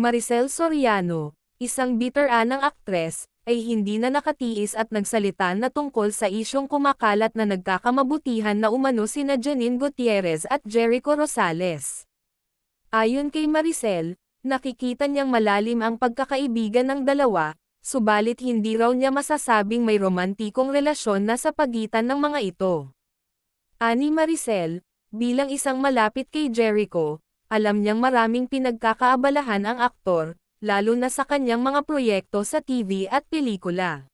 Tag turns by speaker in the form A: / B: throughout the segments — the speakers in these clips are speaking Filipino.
A: Maricel Soriano, isang biteranang aktres, ay hindi na nakatiis at nagsalita na tungkol sa isyong kumakalat na nagkakamabutihan na umano sina Janine Gutierrez at Jericho Rosales. Ayon kay Maricel, nakikita niyang malalim ang pagkakaibigan ng dalawa, subalit hindi raw niya masasabing may romantikong relasyon na sa pagitan ng mga ito. Ani Maricel, bilang isang malapit kay Jericho, alam niyang maraming pinagkakaabalahan ang aktor, lalo na sa kanyang mga proyekto sa TV at pelikula.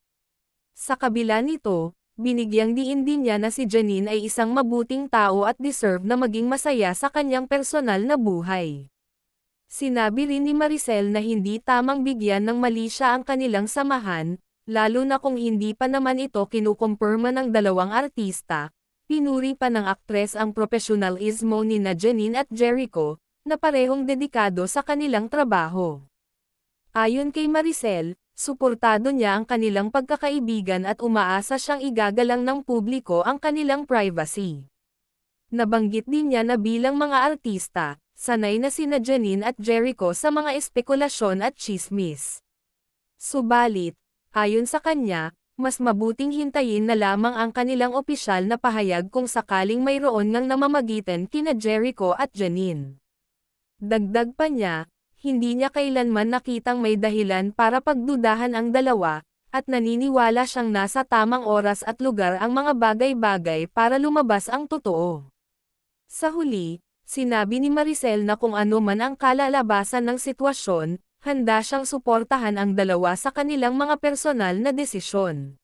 A: Sa kabila nito, binigyang diin din niya na si Janine ay isang mabuting tao at deserve na maging masaya sa kanyang personal na buhay. Sinabi rin ni Maricel na hindi tamang bigyan ng mali siya ang kanilang samahan, lalo na kung hindi pa naman ito kinukumpirma ng dalawang artista. Pinuri pa ng aktres ang profesionalismo ni Janine at Jericho, na parehong dedikado sa kanilang trabaho. Ayon kay Maricel, suportado niya ang kanilang pagkakaibigan at umaasa siyang igagalang ng publiko ang kanilang privacy. Nabanggit din niya na bilang mga artista, sanay na sina Janine at Jericho sa mga espekulasyon at tsismis. Subalit, ayon sa kanya, mas mabuting hintayin na lamang ang kanilang opisyal na pahayag kung sakaling mayroon ngang namamagitan kina Jericho at Janine. Dagdag pa niya, hindi niya kailanman nakitang may dahilan para pagdudahan ang dalawa, at naniniwala siyang nasa tamang oras at lugar ang mga bagay-bagay para lumabas ang totoo. Sa huli, sinabi ni Maricel na kung ano man ang kalalabasan ng sitwasyon, handa siyang suportahan ang dalawa sa kanilang mga personal na desisyon.